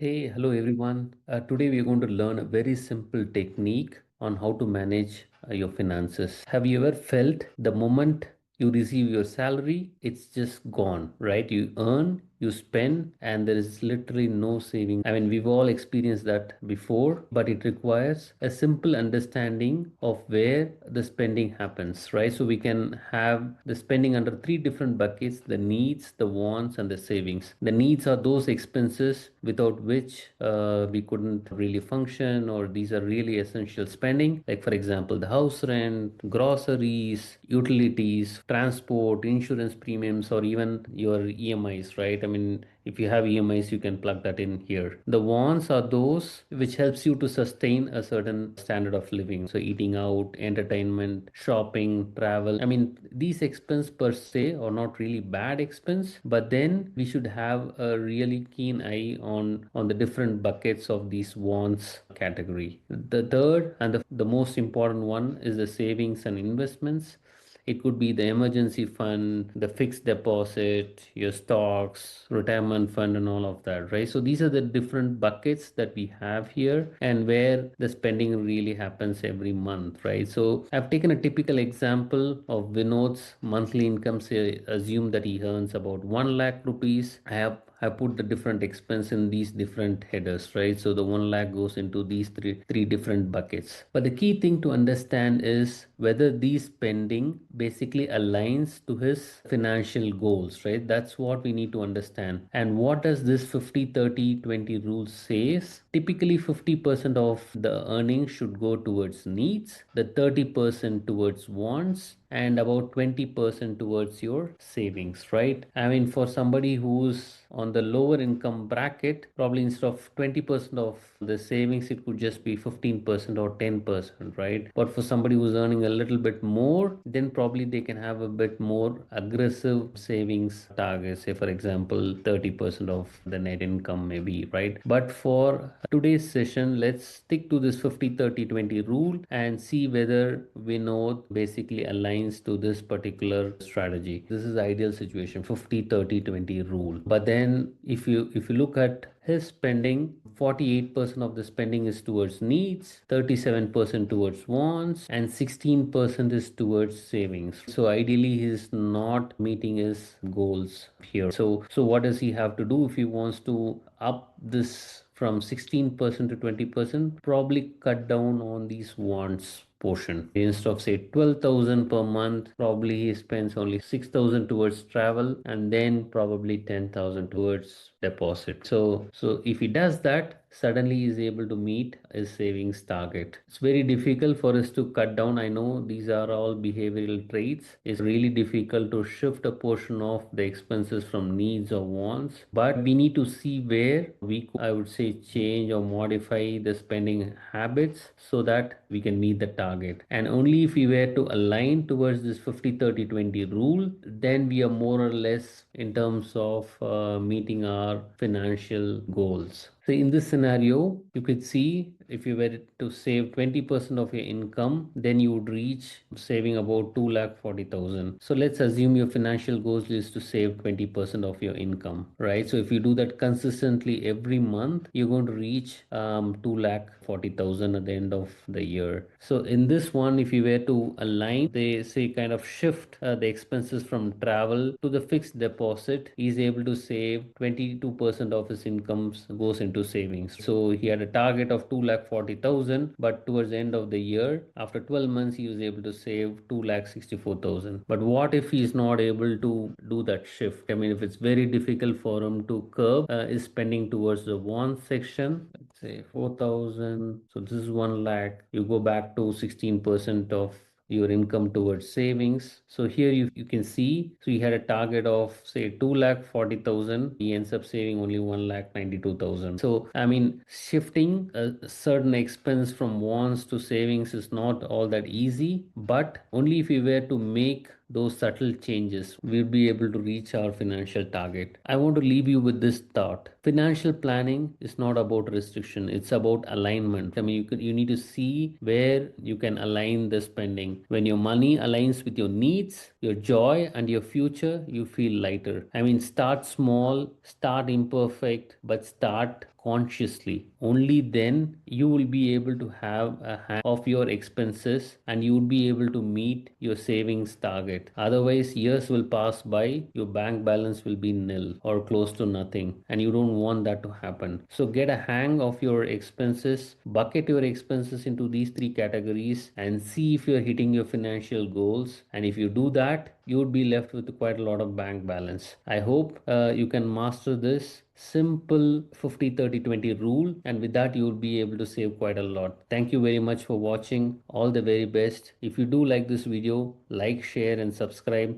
Hey, hello everyone. Today we are going to learn a very simple technique on how to manage your finances. Have you ever felt the moment you receive your salary, it's just gone, right? You earn, you spend, and there is literally no saving. I mean, we've all experienced that before, but it requires a simple understanding of where the spending happens, right? So we can have the spending under three different buckets: the needs, the wants, and the savings. The needs are those expenses without which we couldn't really function, or these are really essential spending, like, for example, the house rent, groceries, utilities, transport, insurance premiums, or even your EMIs, right? I mean, if you have EMIs, you can plug that in here. The wants are those which helps you to sustain a certain standard of living. So eating out, entertainment, shopping, travel. I mean, these expense per se are not really bad expense, but then we should have a really keen eye on the different buckets of these wants category. The third and the most important one is the savings and investments. It could be the emergency fund, the fixed deposit, your stocks, retirement fund, and all of that, right? So these are the different buckets that we have here and where the spending really happens every month, right? So I've taken a typical example of Vinod's monthly income. Say, assume that he earns about 1 lakh rupees. I put the different expense in these different headers, right? So the 1 lakh goes into these three different buckets. But the key thing to understand is whether these spending basically aligns to his financial goals, right? That's what we need to understand. And what does this 50-30-20 rule says? Typically 50% of the earnings should go towards needs, the 30% towards wants, and about 20% towards your savings, right? I mean, for somebody who's on the lower income bracket, probably instead of 20% of the savings, it could just be 15% or 10%, right? But for somebody who's earning a little bit more, then probably they can have a bit more aggressive savings targets. Say, for example, 30% of the net income, maybe, right? But for today's session, let's stick to this 50-30-20 rule and see whether we know basically aligns to this particular strategy. This is the ideal situation, 50-30-20 rule. But then if you look at his spending, 48% of the spending is towards needs, 37% towards wants, and 16% is towards savings. So ideally he's not meeting his goals here. So what does he have to do if he wants to up this from 16% to 20%? Probably cut down on these wants portion. Instead of say 12,000 per month, probably he spends only 6,000 towards travel and then probably 10,000 towards deposit. So if he does that, suddenly he is able to meet his savings target. It's very difficult for us to cut down. I know these are all behavioral traits. It's really difficult to shift a portion of the expenses from needs or wants, but we need to see where we could, I would say, change or modify the spending habits so that we can meet the target. And only if we were to align towards this 50-30-20 rule, then we are more or less in terms of meeting our financial goals. So in this scenario, you could see if you were to save 20% of your income, then you would reach saving about 2,40,000. So let's assume your financial goal is to save 20% of your income, right? So if you do that consistently every month, you're going to reach 2,40,000 at the end of the year. So in this one, if you were to align, they say kind of shift the expenses from travel to the fixed deposit, he's able to save 22% of his incomes goes into savings. So he had a target of 2,40,000, but towards the end of the year, after 12 months, he was able to save 2,64,000. But what if he's not able to do that shift? I mean, if it's very difficult for him to curb his spending towards the want section, let's say 4,000. So this is 1 lakh. You go back to 16% of your income towards savings. So here you can see, so you had a target of say 2,40,000. He ends up saving only 1,92,000. So I mean, shifting a certain expense from wants to savings is not all that easy, but only if we were to make those subtle changes, we'll be able to reach our financial target. I want to leave you with this thought. Financial planning is not about restriction, it's about alignment. I mean, you need to see where you can align the spending. When your money aligns with your needs, your joy, and your future, you feel lighter. I mean, start small, start imperfect, but start consciously. Only then you will be able to have a hand of your expenses and you will be able to meet your savings target. Otherwise, years will pass by, your bank balance will be nil or close to nothing, and you don't want that to happen. So get a hang of your expenses, bucket your expenses into these three categories, and see if you're hitting your financial goals. And if you do that, you would be left with quite a lot of bank balance. I hope you can master this simple 50 30 20 rule, and with that you will be able to save quite a lot. Thank you very much for watching. All the very best. If you do like this video, like, share and subscribe.